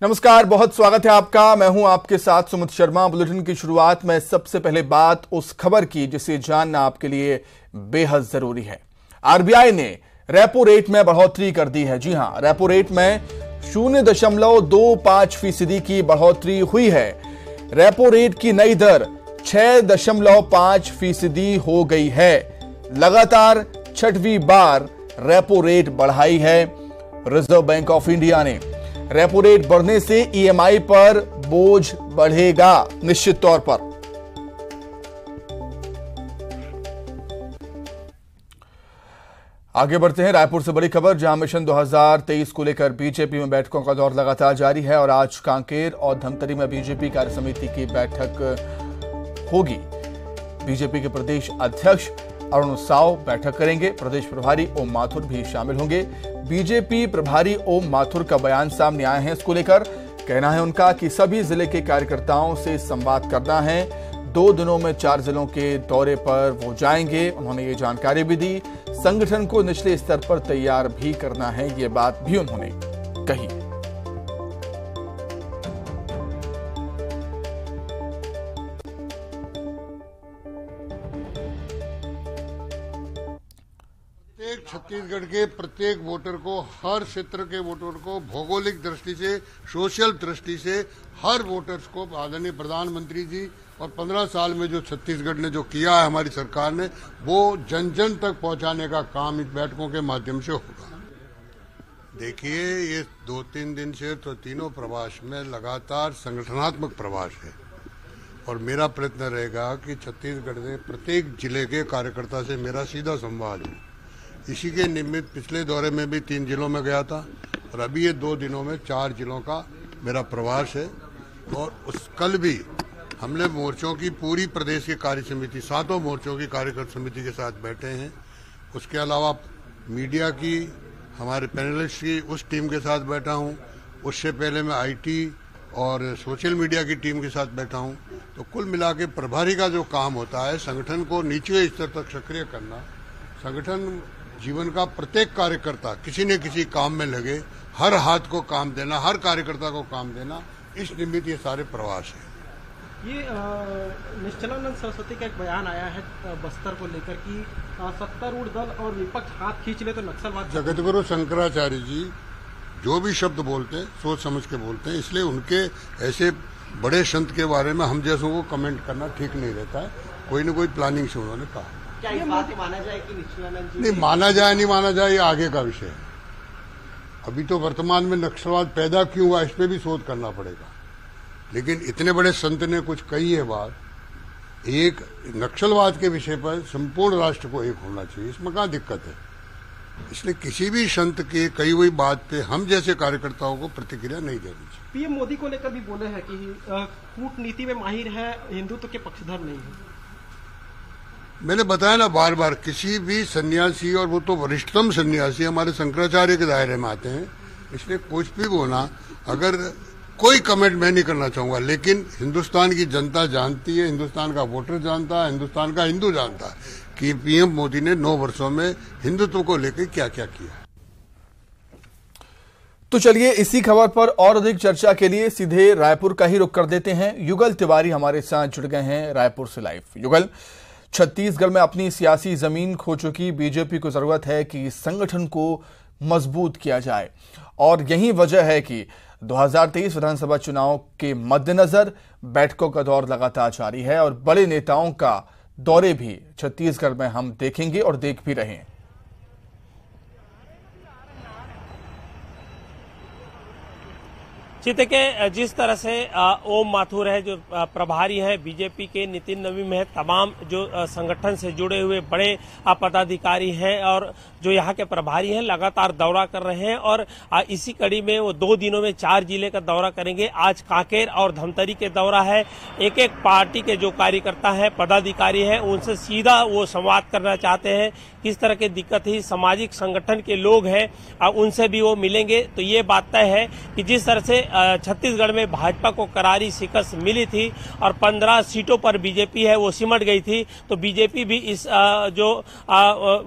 नमस्कार, बहुत स्वागत है आपका। मैं हूं आपके साथ सुमित शर्मा। बुलेटिन की शुरुआत में सबसे पहले बात उस खबर की जिसे जानना आपके लिए बेहद जरूरी है। आरबीआई ने रेपो रेट में बढ़ोतरी कर दी है। जी हां, रेपो रेट में 0.25% की बढ़ोतरी हुई है। रेपो रेट की नई दर 6.5% हो गई है। लगातार छठवीं बार रेपो रेट बढ़ाई है रिजर्व बैंक ऑफ इंडिया ने। रेपो रेट बढ़ने से ईएमआई पर बोझ बढ़ेगा निश्चित तौर पर। आगे बढ़ते हैं रायपुर से बड़ी खबर, जहां मिशन 2023 को लेकर बीजेपी में बैठकों का दौर लगातार जारी है और आज कांकेर और धमतरी में बीजेपी कार्य समिति की बैठक होगी। बीजेपी के प्रदेश अध्यक्ष अरुण साव बैठक करेंगे। प्रदेश प्रभारी ओम माथुर भी शामिल होंगे। बीजेपी प्रभारी ओम माथुर का बयान सामने आए हैं। इसको लेकर कहना है उनका कि सभी जिले के कार्यकर्ताओं से संवाद करना है। 2 दिनों में 4 जिलों के दौरे पर वो जाएंगे। उन्होंने ये जानकारी भी दी। संगठन को निचले स्तर पर तैयार भी करना है, ये बात भी उन्होंने कही। छत्तीसगढ़ के प्रत्येक वोटर को, हर क्षेत्र के वोटर को, भौगोलिक दृष्टि से, सोशल दृष्टि से हर वोटर्स को आदरणीय प्रधानमंत्री जी और 15 साल में जो छत्तीसगढ़ ने जो किया है हमारी सरकार ने, वो जन जन तक पहुंचाने का काम इन बैठकों के माध्यम से होगा। देखिए, ये 2-3 दिन से तो तीनों प्रवास में लगातार संगठनात्मक प्रवास है और मेरा प्रयत्न रहेगा कि छत्तीसगढ़ में प्रत्येक जिले के कार्यकर्ता से मेरा सीधा संवाद हो। इसी के निमित्त पिछले दौरे में भी 3 जिलों में गया था और अभी ये 2 दिनों में 4 जिलों का मेरा प्रवास है। और कल भी हमने मोर्चों की पूरी प्रदेश की कार्य समिति, 7 मोर्चों की कार्य समिति के साथ बैठे हैं। उसके अलावा मीडिया की, हमारे पैनलिस्ट की उस टीम के साथ बैठा हूँ। उससे पहले मैं आईटी और सोशल मीडिया की टीम के साथ बैठा हूँ। तो कुल मिला के प्रभारी का जो काम होता है, संगठन को निचले स्तर तक सक्रिय करना, संगठन जीवन का प्रत्येक कार्यकर्ता किसी न किसी काम में लगे, हर हाथ को काम देना, हर कार्यकर्ता को काम देना, इस निमित्त ये सारे प्रवास है। ये निश्चलानंद सरस्वती का एक बयान आया है बस्तर को लेकर कि सत्तारूढ़ दल और विपक्ष हाथ खींच ले तो नक्सलवाद। जगतगुरु शंकराचार्य जी जो भी शब्द बोलते हैं सोच समझ के बोलते हैं, इसलिए उनके ऐसे बड़े संत के बारे में हम जैसों को कमेंट करना ठीक नहीं रहता है। कोई न कोई प्लानिंग से उन्होंने कहा। क्या ये बात माना जाए कि निश्चलानंद जी नहीं माना जाए, नहीं माना जाए, ये आगे का विषय है। अभी तो वर्तमान में नक्सलवाद पैदा क्यों हुआ, इस पे भी शोध करना पड़ेगा। लेकिन इतने बड़े संत ने कुछ कही है बात, एक नक्सलवाद के विषय पर संपूर्ण राष्ट्र को एक होना चाहिए, इसमें कहाँ दिक्कत है। इसलिए किसी भी संत के कही हुई बात पे हम जैसे कार्यकर्ताओं को प्रतिक्रिया नहीं देनी चाहिए। पीएम मोदी को लेकर भी बोले हैं कि कूटनीति में माहिर है, हिंदुत्व के पक्षधर नहीं है। मैंने बताया ना बार बार, किसी भी सन्यासी, और वो तो वरिष्ठतम सन्यासी हमारे शंकराचार्य के दायरे में आते हैं, इसलिए कुछ भी बोला, अगर कोई कमेंट मैं नहीं करना चाहूंगा। लेकिन हिंदुस्तान की जनता जानती है, हिंदुस्तान का वोटर जानता है, हिंदुस्तान का हिंदू जानता है कि पीएम मोदी ने 9 वर्षों में हिंदुत्व को लेकर क्या क्या किया। तो चलिए इसी खबर पर और अधिक चर्चा के लिए सीधे रायपुर का ही रुख कर देते हैं। युगल तिवारी हमारे साथ जुड़ गए हैं रायपुर से लाइव। युगल, छत्तीसगढ़ में अपनी सियासी जमीन खो चुकी बीजेपी को जरूरत है कि संगठन को मजबूत किया जाए और यही वजह है कि 2023 विधानसभा चुनाव के मद्देनजर बैठकों का दौर लगातार जारी है और बड़े नेताओं का दौरे भी छत्तीसगढ़ में हम देखेंगे और देख भी रहे हैं। चित्र के जिस तरह से ओम माथुर है जो प्रभारी है बीजेपी के, नितिन नवीन है, तमाम जो संगठन से जुड़े हुए बड़े पदाधिकारी हैं और जो यहाँ के प्रभारी हैं लगातार दौरा कर रहे हैं और इसी कड़ी में वो 2 दिनों में 4 जिले का दौरा करेंगे। आज कांकेर और धमतरी के दौरा है। एक एक पार्टी के जो कार्यकर्ता है, पदाधिकारी हैं, उनसे सीधा वो संवाद करना चाहते हैं। किस तरह की दिक्कत है, सामाजिक संगठन के लोग हैं, उनसे भी वो मिलेंगे। तो ये बात तय है कि जिस तरह से छत्तीसगढ़ में भाजपा को करारी शिकस्त मिली थी और 15 सीटों पर बीजेपी है वो सिमट गई थी, तो बीजेपी भी इस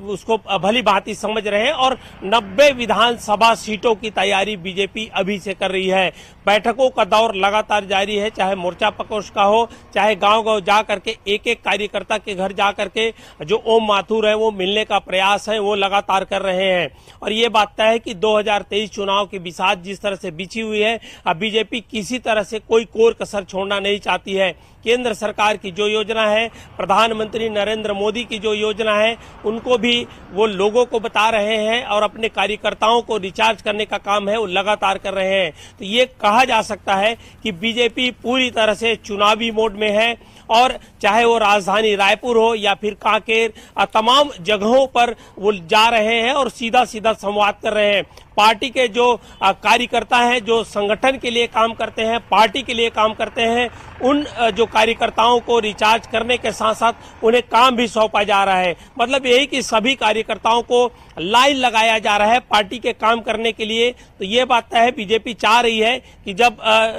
उसको भली भांति समझ रहे हैं और 90 विधानसभा सीटों की तैयारी बीजेपी अभी से कर रही है। बैठकों का दौर लगातार जारी है, चाहे मोर्चा प्रकोष्ठ का हो, चाहे गांव-गांव जा करके एक एक कार्यकर्ता के घर जा करके जो ओम माथुर है वो मिलने का प्रयास है वो लगातार कर रहे हैं। और ये बात तय है कि 2023 चुनाव की बिसात जिस तरह से बिछी हुई है, अब बीजेपी किसी तरह से कोई कोर कसर छोड़ना नहीं चाहती है। केंद्र सरकार की जो योजना है, प्रधानमंत्री नरेंद्र मोदी की जो योजना है, उनको भी वो लोगों को बता रहे हैं और अपने कार्यकर्ताओं को रिचार्ज करने का काम है वो लगातार कर रहे हैं। तो ये कहा जा सकता है कि बीजेपी पूरी तरह से चुनावी मोड में है और चाहे वो राजधानी रायपुर हो या फिर कांकेर, तमाम जगहों पर वो जा रहे हैं और सीधा सीधा संवाद कर रहे हैं। पार्टी के जो कार्यकर्ता हैं, जो संगठन के लिए काम करते हैं, पार्टी के लिए काम करते हैं, उन जो कार्यकर्ताओं को रिचार्ज करने के साथ साथ उन्हें काम भी सौंपा जा रहा है। मतलब यही कि सभी कार्यकर्ताओं को लाइन लगाया जा रहा है पार्टी के काम करने के लिए। तो ये बात है, बीजेपी चाह रही है कि जब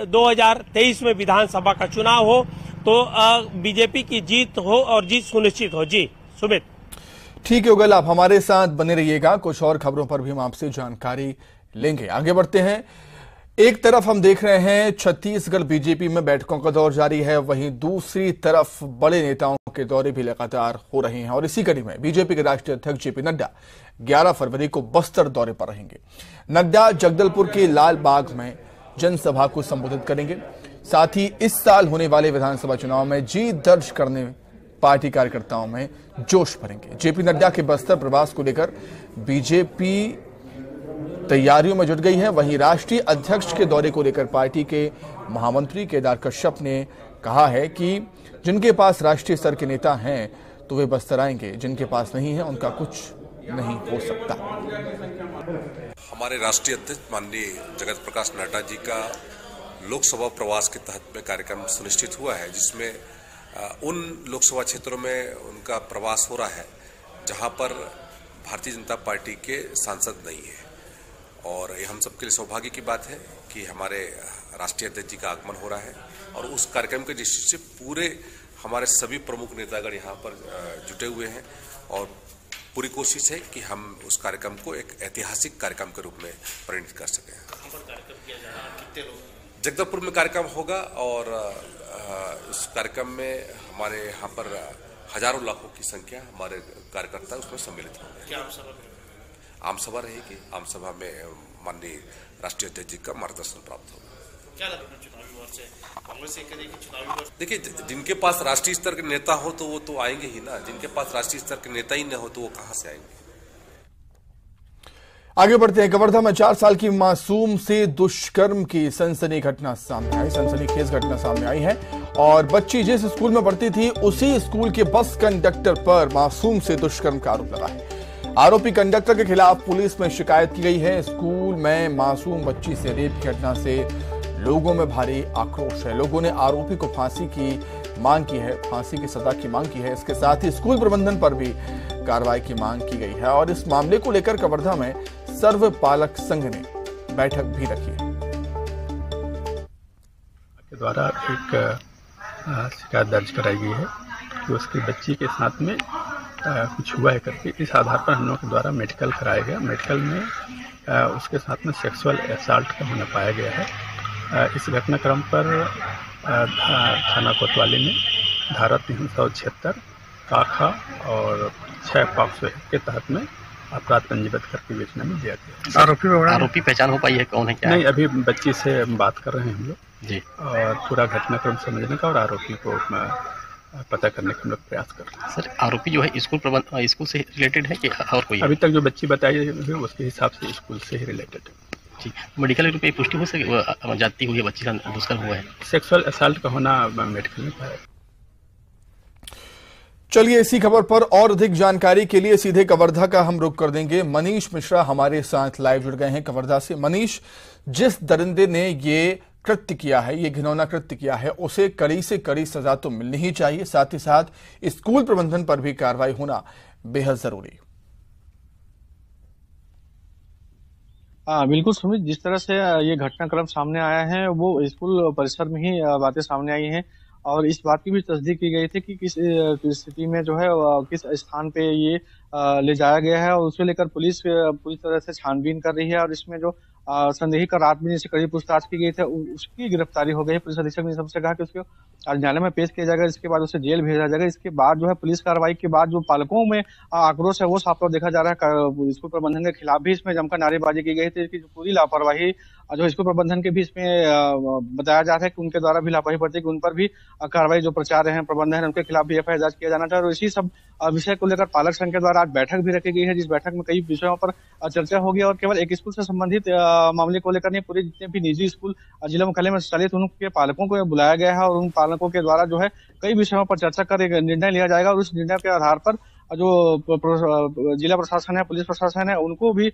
2023 में विधानसभा का चुनाव हो तो बीजेपी की जीत हो और जीत सुनिश्चित हो। जी सुमित। ठीक है उगल, आप हमारे साथ बने रहिएगा, कुछ और खबरों पर भी हम आपसे जानकारी लेंगे। आगे बढ़ते हैं। एक तरफ हम देख रहे हैं छत्तीसगढ़ बीजेपी में बैठकों का दौर जारी है, वहीं दूसरी तरफ बड़े नेताओं के दौरे भी लगातार हो रहे हैं और इसी कड़ी में बीजेपी के राष्ट्रीय अध्यक्ष जेपी नड्डा 11 फरवरी को बस्तर दौरे पर रहेंगे। नड्डा जगदलपुर के लाल बाग में जनसभा को संबोधित करेंगे। साथ ही इस साल होने वाले विधानसभा चुनाव में जीत दर्ज करने में पार्टी कार्यकर्ताओं में जोश भरेंगे। जेपी नड्डा के बस्तर प्रवास को लेकर बीजेपी तैयारियों में जुट गई है। वहीं राष्ट्रीय अध्यक्ष के दौरे को लेकर पार्टी के महामंत्री केदार कश्यप ने कहा है कि जिनके पास राष्ट्रीय स्तर के नेता हैं तो वे बस्तर आएंगे, जिनके पास नहीं है उनका कुछ नहीं हो सकता। हमारे राष्ट्रीय अध्यक्ष माननीय जगत प्रकाश नड्डा जी का लोकसभा प्रवास के तहत में कार्यक्रम सुनिश्चित हुआ है, जिसमें उन लोकसभा क्षेत्रों में उनका प्रवास हो रहा है जहां पर भारतीय जनता पार्टी के सांसद नहीं है। और ये हम सबके लिए सौभाग्य की बात है कि हमारे राष्ट्रीय अध्यक्ष जी का आगमन हो रहा है और उस कार्यक्रम के दृष्टि से पूरे हमारे सभी प्रमुख नेतागण यहाँ पर जुटे हुए हैं और पूरी कोशिश है कि हम उस कार्यक्रम को एक ऐतिहासिक कार्यक्रम के रूप में परिणित कर सकें। जगदलपुर में कार्यक्रम होगा और उस कार्यक्रम में हमारे यहाँ पर हजारों लाखों की संख्या हमारे कार्यकर्ता उसमें सम्मिलित होंगे। क्या आम सभा रहेगी। आम सभा में माननीय राष्ट्रीय अध्यक्ष जी का मार्गदर्शन प्राप्त होगा। क्या लगेगा चुनावी वर्ष से कांग्रेस एक करेगी चुनावी वर्ष? देखिए, जिनके पास राष्ट्रीय स्तर के नेता हो तो वो तो आएंगे ही ना, जिनके पास राष्ट्रीय स्तर के नेता ही न हो तो वो कहां से आएंगे। आगे बढ़ते हैं। कवर्धा में 4 साल की मासूम से दुष्कर्म की सनसनी घटना सामने आई, सनसनीखेज घटना सामने आई है और बच्ची जिस स्कूल में पढ़ती थी उसी स्कूल के बस कंडक्टर पर मासूम से दुष्कर्म का आरोप लगा है। आरोपी कंडक्टर के खिलाफ पुलिस में शिकायत की गई है। स्कूल में मासूम बच्ची से रेप की घटना से लोगों में भारी आक्रोश है। लोगों ने आरोपी को फांसी की मांग की है, फांसी की सजा की मांग की है। इसके साथ ही स्कूल प्रबंधन पर भी कार्रवाई की मांग की गई है और इस मामले को लेकर कवर्धा में सर्वपालक संघ ने बैठक भी रखी है। के द्वारा एक शिकायत दर्ज कराई गई है कि उसकी बच्ची के साथ में कुछ हुआ है करके, इस आधार पर हम लोगों के द्वारा मेडिकल कराया गया। मेडिकल में उसके साथ में सेक्सुअल असॉल्ट का होना पाया गया है। इस घटनाक्रम पर थाना कोतवाली में धारा 376 काखा और 6 पॉक्सो के तहत में अपराध पंजीबद्ध करके बेचने में दिया गया। आरोपी पहचान हो पाई है कौन है क्या? नहीं, अभी बच्ची से बात कर रहे हैं हम लोग जी और पूरा घटनाक्रम समझने का और आरोपी को पता करने का हम लोग प्रयास कर रहे हैं। सर, आरोपी जो है स्कूल से रिलेटेड है कि और कोई? अभी तक जो बच्ची बताई है उसके हिसाब से स्कूल से ही रिलेटेड है। जी, मेडिकल रिपोर्ट पे पुष्टि हो सके जाती हुई बच्ची का दुष्कर्म हुआ है? सेक्सुअल असॉल्ट का होना मेडिकल में पाया। चलिए, इसी खबर पर और अधिक जानकारी के लिए सीधे कवर्धा का हम रुख कर देंगे। मनीष मिश्रा हमारे साथ लाइव जुड़ गए हैं कवर्धा से। मनीष, जिस दरिंदे ने ये कृत्य किया है, ये घिनौना कृत्य किया है, उसे कड़ी से कड़ी सजा तो मिलनी ही चाहिए, साथ ही साथ स्कूल प्रबंधन पर भी कार्रवाई होना बेहद जरूरी। बिल्कुल सुमित, जिस तरह से ये घटनाक्रम सामने आया है वो स्कूल परिसर में ही बातें सामने आई हैं और इस बात की भी तस्दीक की गई थी कि किस स्थिति में जो है किस स्थान पे ये ले जाया गया है और उसे लेकर पुलिस पूरी तरह से छानबीन कर रही है और इसमें जो संदेही का रात में से कड़ी पूछताछ की गई थी उसकी गिरफ्तारी हो गई। पुलिस अधीक्षक ने सबसे कहा कि उसको आज न्यायालय में पेश किया जाएगा, इसके बाद उसे जेल भेजा जाएगा। इसके बाद जो है पुलिस कार्रवाई के बाद जो पालकों में आक्रोश है वो साफ तौर देखा जा रहा है। स्कूल प्रबंधन के खिलाफ भी इसमें जमकर नारेबाजी की गई थी। इसकी जो पूरी लापरवाही जो स्कूल प्रबंधन के भी इसमें बताया जा रहा है कि उनके द्वारा भी लापरवाही बरती कि उन पर भी कार्रवाई जो प्राचार्य हैं प्रबंधन है उनके खिलाफ भी एफआईआर दर्ज किया जाना चाहिए। और इसी सब विषय को लेकर पालक संघ के द्वारा आज बैठक भी रखी गई है, जिस बैठक में कई विषयों पर चर्चा होगी और केवल एक स्कूल से संबंधित मामले को लेकर नहीं, पूरे जितने भी निजी स्कूल जिला मुख्यालय में संचालित उनके पालकों को बुलाया गया है और उन पालकों के द्वारा जो है कई विषयों पर चर्चा कर एक निर्णय लिया जाएगा और उस निर्णय के आधार पर जो जिला प्रशासन है, पुलिस प्रशासन है, उनको भी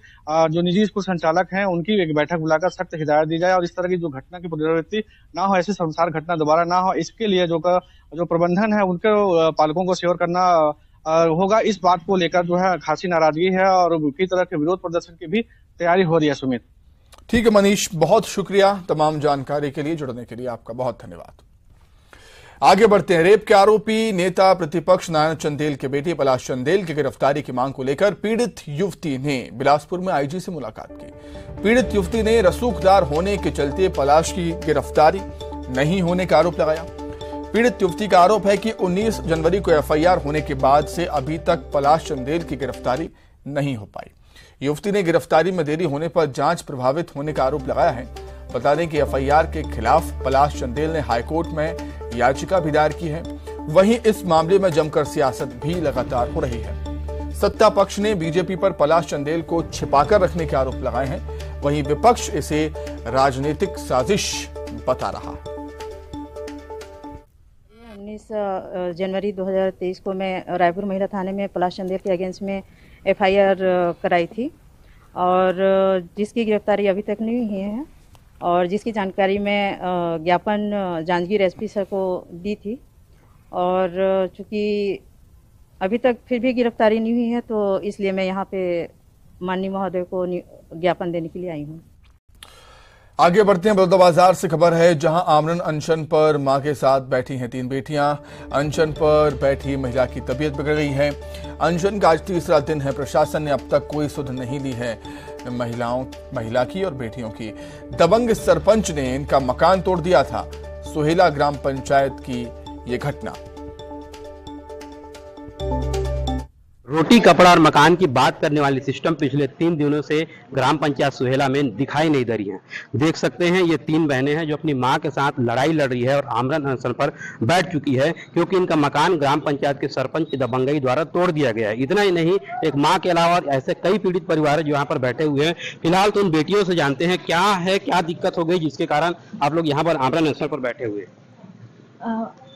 जो निजी स्कूल संचालक हैं उनकी एक बैठक बुलाकर सख्त हिदायत दी जाए और इस तरह की जो घटना की पुनरावृत्ति ना हो, ऐसी शर्मसार घटना दोबारा ना हो, इसके लिए जो प्रबंधन है उनके पालकों को सेवर करना होगा। इस बात को लेकर जो है खासी नाराजगी है और कई तरह के विरोध प्रदर्शन की भी तैयारी हो रही है। सुमित, ठीक है मनीष, बहुत शुक्रिया तमाम जानकारी के लिए, जुड़ने के लिए आपका बहुत धन्यवाद। आगे बढ़ते हैं। रेप के आरोपी नेता प्रतिपक्ष नारायण चंदेल के बेटे पलाश चंदेल की गिरफ्तारी की मांग को लेकर पीड़ित युवती ने बिलासपुर में आईजी से मुलाकात की। पीड़ित युवती ने रसूखदार होने के चलते पलाश की गिरफ्तारी नहीं होने का आरोप लगाया। पीड़ित युवती का आरोप है कि 19 जनवरी को एफआईआर होने के बाद से अभी तक पलाश चंदेल की गिरफ्तारी नहीं हो पाई। युवती ने गिरफ्तारी में देरी होने पर जांच प्रभावित होने का आरोप लगाया है। बता दें कि एफआईआर के खिलाफ पलाश चंदेल ने हाईकोर्ट में याचिका भी दायर की है। वहीं इस मामले में जमकर सियासत भी लगातार हो रही है। सत्ता पक्ष ने बीजेपी पर पलाश चंदेल को छिपाकर रखने के आरोप लगाए हैं, वहीं विपक्ष इसे राजनीतिक साजिश बता रहा है। 19 जनवरी 2023 को मैं रायपुर महिला थाने में पलाश चंदेल के अगेंस्ट में एफआईआर कराई थी और जिसकी गिरफ्तारी अभी तक नहीं हुई है और जिसकी जानकारी मैं ज्ञापन जांजगीर एसपी सर को दी थी और चूँकि अभी तक फिर भी गिरफ्तारी नहीं हुई है तो इसलिए मैं यहाँ पे माननीय महोदय को ज्ञापन देने के लिए आई हूँ। आगे बढ़ते हैं। बलौदाबाजार से खबर है, जहां आमरण अनशन पर मां के साथ बैठी हैं 3 बेटियां। अनशन पर बैठी महिला की तबीयत बिगड़ गई है। अनशन का आज तीसरा दिन है। प्रशासन ने अब तक कोई सुध नहीं ली है महिला की और बेटियों की। दबंग सरपंच ने इनका मकान तोड़ दिया था। सोहेला ग्राम पंचायत की ये घटना। रोटी कपड़ा और मकान की बात करने वाली सिस्टम पिछले 3 दिनों से ग्राम पंचायत सोहेला में दिखाई नहीं दे रही है। देख सकते हैं ये 3 बहनें हैं जो अपनी मां के साथ लड़ाई लड़ रही है और आमरण अनशन पर बैठ चुकी है क्योंकि इनका मकान ग्राम पंचायत के सरपंच की दबंगई द्वारा तोड़ दिया गया है। इतना ही नहीं, एक माँ के अलावा ऐसे कई पीड़ित परिवार है जो यहाँ पर बैठे हुए हैं। फिलहाल तो उन बेटियों से जानते हैं क्या दिक्कत हो गई जिसके कारण आप लोग यहाँ पर आमरण अनशन पर बैठे हुए।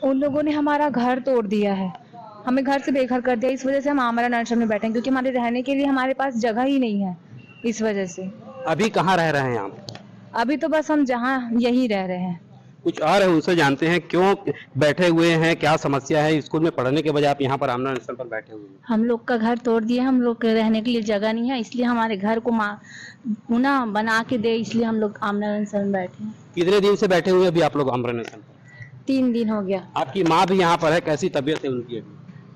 उन लोगों ने हमारा घर तोड़ दिया है, हमें घर से बेघर कर दिया। इस वजह से हम आमरण अनशन में बैठे हैं क्योंकि हमारे रहने के लिए हमारे पास जगह ही नहीं है। इस वजह से अभी कहाँ रह रहे हैं आप? अभी तो बस हम जहाँ यहीं रह रहे हैं। कुछ और है उनसे जानते हैं क्यों बैठे हुए हैं, क्या समस्या है? स्कूल में पढ़ने के बजाय आप यहाँ पर आमरण अनशन पर बैठे हुए हैं। हम लोग का घर तोड़ दिया, हम लोग के रहने के लिए जगह नहीं है, इसलिए हमारे घर को पुनः बना के दे, इसलिए हम लोग आमरण अनशन में बैठे हैं। कितने दिन से बैठे हुए हैं अभी आप लोग आमरण अनशन पर? 3 दिन हो गया। आपकी माँ भी यहाँ पर है, कैसी तबीयत है उनकी?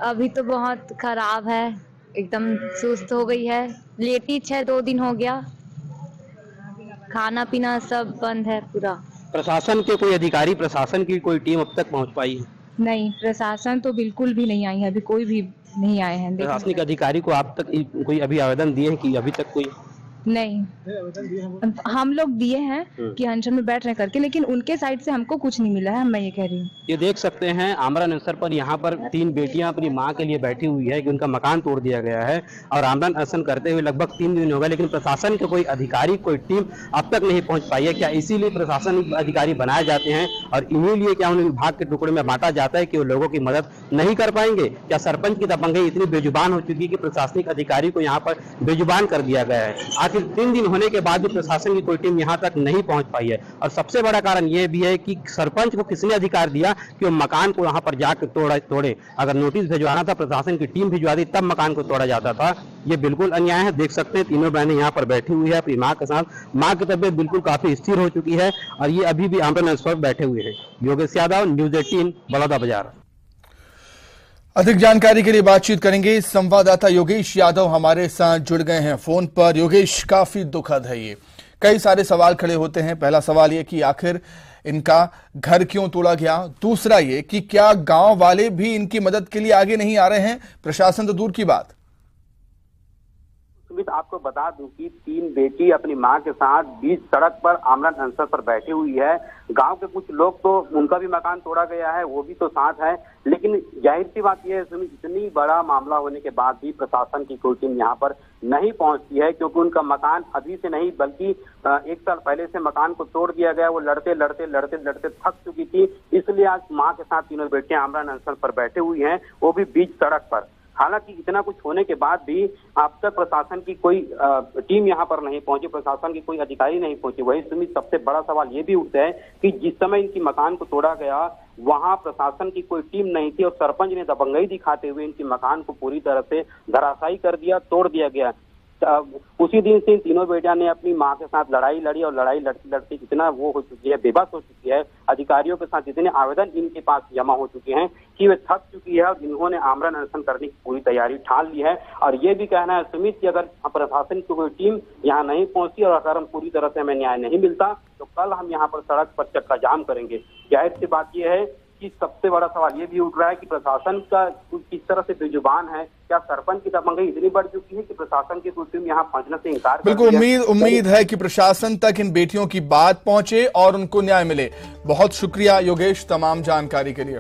अभी तो बहुत खराब है, एकदम सुस्त हो गई है, लेटी 2 दिन हो गया, खाना पीना सब बंद है पूरा। प्रशासन के कोई अधिकारी, प्रशासन की कोई टीम अब तक पहुंच पाई है? नहीं, प्रशासन तो बिल्कुल भी नहीं आई है, अभी कोई भी नहीं आए हैं। प्रशासनिक अधिकारी को आप तक कोई अभी आवेदन दिए हैं कि अभी तक कोई? नहीं, हम लोग दिए हैं कि अनशन में बैठ रहे करके, लेकिन उनके साइड से हमको कुछ नहीं मिला है। मैं ये कह रही हूँ। ये देख सकते हैं आमरण अनशन पर यहाँ पर 3 बेटियां अपनी माँ के लिए बैठी हुई है कि उनका मकान तोड़ दिया गया है और आमरण अनशन करते हुए लगभग 3 दिन हो गए, लेकिन प्रशासन के कोई अधिकारी, कोई टीम अब तक नहीं पहुंच पाई है। क्या इसीलिए प्रशासनिक अधिकारी बनाए जाते हैं और इन्हीं लिए क्या उन्हें विभाग के टुकड़े में बांटा जाता है कि वो लोगों की मदद नहीं कर पाएंगे? क्या सरपंच की दबंगई इतनी बेजुबान हो चुकी है कि प्रशासनिक अधिकारी को यहाँ पर बेजुबान कर दिया गया है? आखिर 3 दिन होने के बाद भी प्रशासन की कोई टीम यहाँ तक नहीं पहुंच पाई है। और सबसे बड़ा कारण यह भी है कि सरपंच को किसने अधिकार दिया कि वो मकान को यहाँ पर जाकर तोड़े। अगर नोटिस भिजवाना था, प्रशासन की टीम भिजवाती, तब मकान को तोड़ा जाता था। ये बिल्कुल अन्याय है। देख सकते हैं तीनों बहनें यहाँ पर बैठी हुई है अपनी माँ के साथ। माँ की तबीयत बिल्कुल काफी स्थिर हो चुकी है और ये अभी भी एम्बुलेंस पर बैठे हुए हैं। योगेश यादव, न्यूज़ 18, बलौदाबाजार। अधिक जानकारी के लिए बातचीत करेंगे। संवाददाता योगेश यादव हमारे साथ जुड़ गए हैं फोन पर। योगेश, काफी दुखद है ये, कई सारे सवाल खड़े होते हैं। पहला सवाल ये कि आखिर इनका घर क्यों तोड़ा गया, दूसरा ये कि क्या गांव वाले भी इनकी मदद के लिए आगे नहीं आ रहे हैं, प्रशासन तो दूर की बात। आपको बता दूं कि 3 बेटी अपनी मां के साथ बीच सड़क पर आमरण अनशन पर बैठी हुई है। गांव के कुछ लोग तो उनका भी मकान तोड़ा गया है, वो भी तो साथ है। लेकिन जाहिर सी बात यह है, इतनी बड़ा मामला होने के बाद भी प्रशासन की कोई टीम यहाँ पर नहीं पहुंचती है, क्योंकि उनका मकान अभी से नहीं बल्कि 1 साल पहले से मकान को तोड़ दिया गया। वो लड़ते लड़ते थक चुकी थी, इसलिए आज मां के साथ तीनों बेटियां आमरण अनशन पर बैठे हुई हैं, वो भी बीच सड़क पर। हालांकि इतना कुछ होने के बाद भी अब तक प्रशासन की कोई टीम यहाँ पर नहीं पहुंची, प्रशासन की कोई अधिकारी नहीं पहुंचे। वही सुमित, सबसे बड़ा सवाल ये भी उठता है कि जिस समय इनकी मकान को तोड़ा गया वहां प्रशासन की कोई टीम नहीं थी और सरपंच ने दबंगई दिखाते हुए इनकी मकान को पूरी तरह से धराशायी कर दिया, तोड़ दिया गया। उसी दिन से तीनों बेटियां ने अपनी मां के साथ लड़ाई लड़ी और लड़ाई लड़ती लड़ती इतना वो हो चुकी है, बेबस हो चुकी है। अधिकारियों के साथ इतने आवेदन इनके पास जमा हो चुके हैं कि वे थक चुकी है और इन्होंने आमरण अनशन करने की पूरी तैयारी ठान ली है। और ये भी कहना है सुमित कि अगर प्रशासन की कोई टीम यहाँ नहीं पहुंची और अगर हम पूरी तरह से हमें न्याय नहीं मिलता तो कल हम यहाँ पर सड़क पर चक्का जाम करेंगे। जाहिर सी बात यह है कि सबसे बड़ा सवाल ये भी उठ रहा है कि प्रशासन का किस तरह से बेजुबान है। क्या सरपंच की दबंगई इतनी बढ़ चुकी है कि प्रशासन की कोई टीम यहाँ पहुंचने से इंकार बिल्कुल उम्मीद है कि प्रशासन तक इन बेटियों की बात पहुंचे और उनको न्याय मिले। बहुत शुक्रिया योगेश तमाम जानकारी के लिए।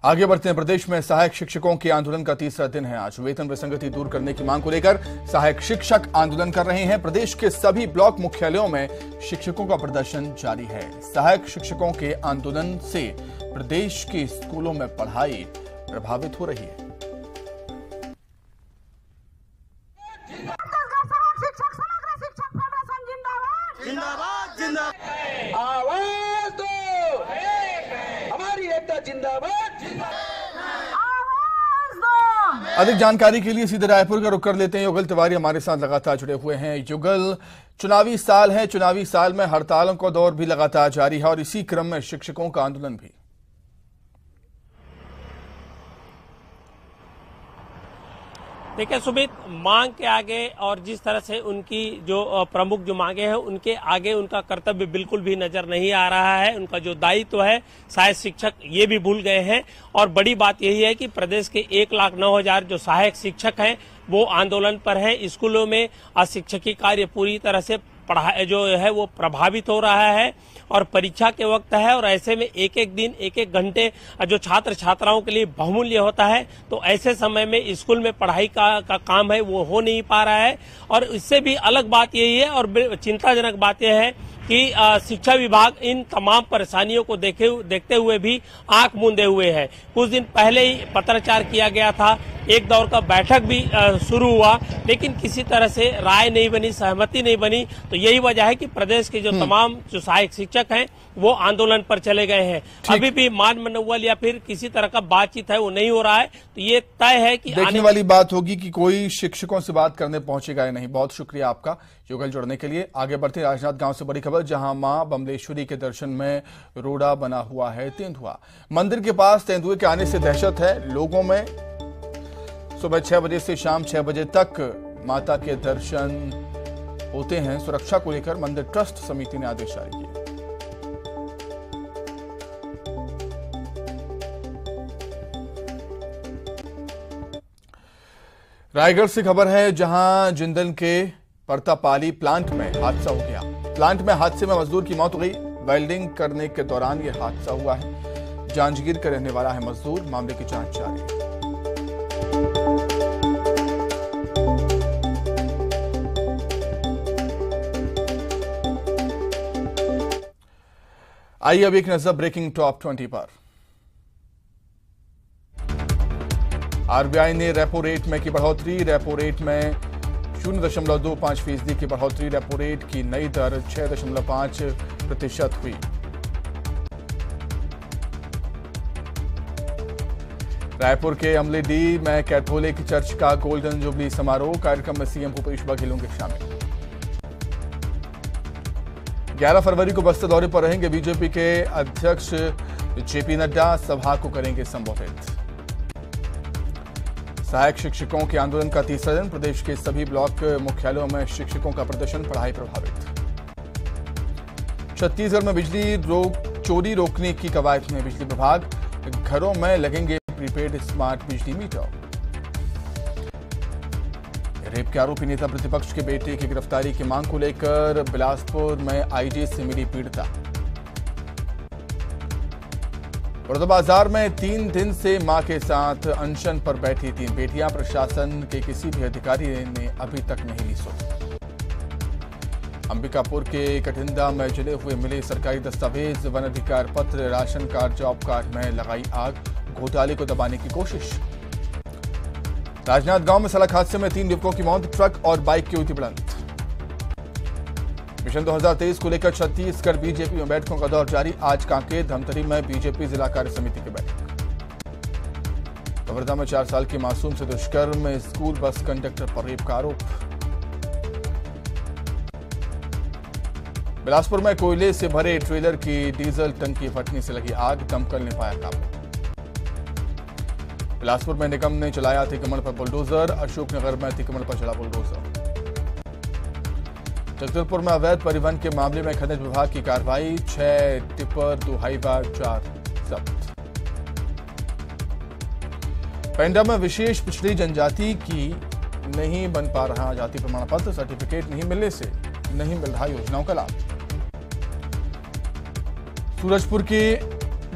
आगे बढ़ते हैं। प्रदेश में सहायक शिक्षकों के आंदोलन का 3रा दिन है। आज वेतन विसंगति दूर करने की मांग को लेकर सहायक शिक्षक आंदोलन कर रहे हैं। प्रदेश के सभी ब्लॉक मुख्यालयों में शिक्षकों का प्रदर्शन जारी है। सहायक शिक्षकों के आंदोलन से प्रदेश के स्कूलों में पढ़ाई प्रभावित हो रही है। आवाज दो, हमारी एकता जिंदाबाद। अधिक जानकारी के लिए सीधे रायपुर का रुख कर लेते हैं। युगल तिवारी हमारे साथ लगातार जुड़े हुए हैं। युगल, चुनावी साल है, चुनावी साल में हड़तालों का दौर भी लगातार जारी है और इसी क्रम में शिक्षकों का आंदोलन भी। देखिए सुमित, मांग के आगे और जिस तरह से उनकी जो प्रमुख जो मांगे हैं उनके आगे उनका कर्तव्य बिल्कुल भी नजर नहीं आ रहा है। उनका जो दायित्व है सहायक शिक्षक ये भी भूल गए हैं। और बड़ी बात यही है कि प्रदेश के 1,09,000 जो सहायक शिक्षक हैं वो आंदोलन पर हैं। स्कूलों में अशिक्षकीय कार्य पूरी तरह से पढ़ाई जो है वो प्रभावित हो रहा है और परीक्षा के वक्त है और ऐसे में एक एक दिन एक एक घंटे जो छात्र छात्राओं के लिए बहुमूल्य होता है, तो ऐसे समय में स्कूल में पढ़ाई का काम है वो हो नहीं पा रहा है। और इससे भी अलग बात यही है और चिंताजनक बात यह है कि शिक्षा विभाग इन तमाम परेशानियों को देखते हुए भी आंख मूंदे हुए है। कुछ दिन पहले ही पत्राचार किया गया था, एक दौर का बैठक भी शुरू हुआ, लेकिन किसी तरह से राय नहीं बनी, सहमति नहीं बनी। तो यही वजह है कि प्रदेश के जो तमाम जो सहायक शिक्षक हैं वो आंदोलन पर चले गए हैं। अभी भी मान मनोबल या फिर किसी तरह का बातचीत है वो नहीं हो रहा है। तो ये तय है कि देखने वाली बात होगी कि कोई शिक्षकों से बात करने पहुंचेगा या नहीं। बहुत शुक्रिया आपका युगल जुड़ने के लिए। आगे बढ़ते राजनांदगांव से बड़ी खबर, जहां मां बमलेश्वरी के दर्शन में रोड़ा बना हुआ है तेंदुआ। मंदिर के पास तेंदुए के आने से दहशत है लोगों में। सुबह 6 बजे से शाम 6 बजे तक माता के दर्शन होते हैं। सुरक्षा को लेकर मंदिर ट्रस्ट समिति ने आदेश जारी किए। रायगढ़ से खबर है, जहां जिंदल के परतापाली प्लांट में हादसा हो गया। प्लांट में हादसे में मजदूर की मौत हो गई। वेल्डिंग करने के दौरान यह हादसा हुआ है। जांजगीर का रहने वाला है मजदूर। मामले की जांच जारी है। आइए अब एक नजर ब्रेकिंग टॉप 20 पर। आरबीआई ने रेपो रेट में की बढ़ोतरी। रेपो रेट में 0.25% की बढ़ोतरी। रेपो रेट की नई दर 6.5% हुई। रायपुर के अमले डी में कैथोलिक चर्च का गोल्डन जुबली समारोह। कार्यक्रम में सीएम भूपेश बघेल होंगे शामिल। 11 फरवरी को बस्तर दौरे पर रहेंगे बीजेपी के अध्यक्ष जेपी नड्डा। सभा को करेंगे संबोधित। सहायक शिक्षकों के आंदोलन का तीसरा दिन। प्रदेश के सभी ब्लॉक मुख्यालयों में शिक्षकों का प्रदर्शन। पढ़ाई प्रभावित। छत्तीसगढ़ में बिजली चोरी रोकने की कवायद में बिजली विभाग। घरों में लगेंगे प्रीपेड स्मार्ट बिजली मीटर। रेप के आरोपी नेता प्रतिपक्ष के बेटे की गिरफ्तारी की मांग को लेकर बिलासपुर में आईजी से मिली पीड़िता। बड़ौदा में 3 दिन से मां के साथ अनशन पर बैठी 3 बेटियां। प्रशासन के किसी भी अधिकारी ने अभी तक नहीं ली सुध। अंबिकापुर के कठिंदा में जले हुए मिले सरकारी दस्तावेज, वन अधिकार पत्र, राशन कार्ड, जॉब कार्ड में लगाई आग। घोटाले को दबाने की कोशिश। राजनांदगांव में सड़क हादसे में 3 युवकों की मौत। ट्रक और बाइक की हुई थी भिड़ंत। मिशन 2023 को लेकर छत्तीसगढ़ बीजेपी में बैठकों का दौर जारी। आज कांकेर धमतरी में बीजेपी जिला कार्य समिति की बैठक। कवर्धा में 4 साल की मासूम से दुष्कर्म, स्कूल बस कंडक्टर पर रेप का आरोप। बिलासपुर में कोयले से भरे ट्रेलर की डीजल टंकी फटने से लगी आग। दमकल ने पाया काबू। बिलासपुर में निगम ने चलाया अतिक्रमण पर बुलडोजर। अशोकनगर में अतिक्रमण पर चला बुलडोजर। जगदलपुर में अवैध परिवहन के मामले में खनिज विभाग की कार्रवाई। 6 टिप्पर, 2 हाईवा, 4 जब्त। पेंड्रा में विशेष पिछड़ी जनजाति की नहीं बन पा रहा जाति प्रमाण पत्र। सर्टिफिकेट नहीं मिलने से नहीं मिल रहा योजनाओं का लाभ। सूरजपुर के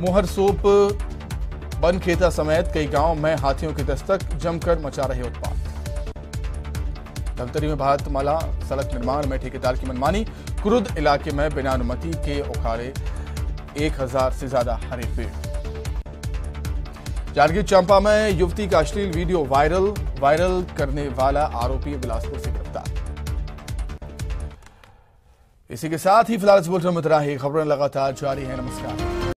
मोहरसोप, बनखेता समेत कई गांवों में हाथियों की दस्तक। जमकर मचा रहे उत्पात। धमतरी में भारतमाला सड़क निर्माण में ठेकेदार की मनमानी। कुरुद इलाके में बिना अनुमति के उखाड़े 1000 से ज्यादा हरे पेड़। जांजगीर चांपा में युवती का अश्लील वीडियो वायरल करने वाला आरोपी बिलासपुर से गिरफ्तार। इसी के साथ ही फिलहाल इस बुलेटिन में इतना ही। खबरें लगातार जारी हैं। नमस्कार।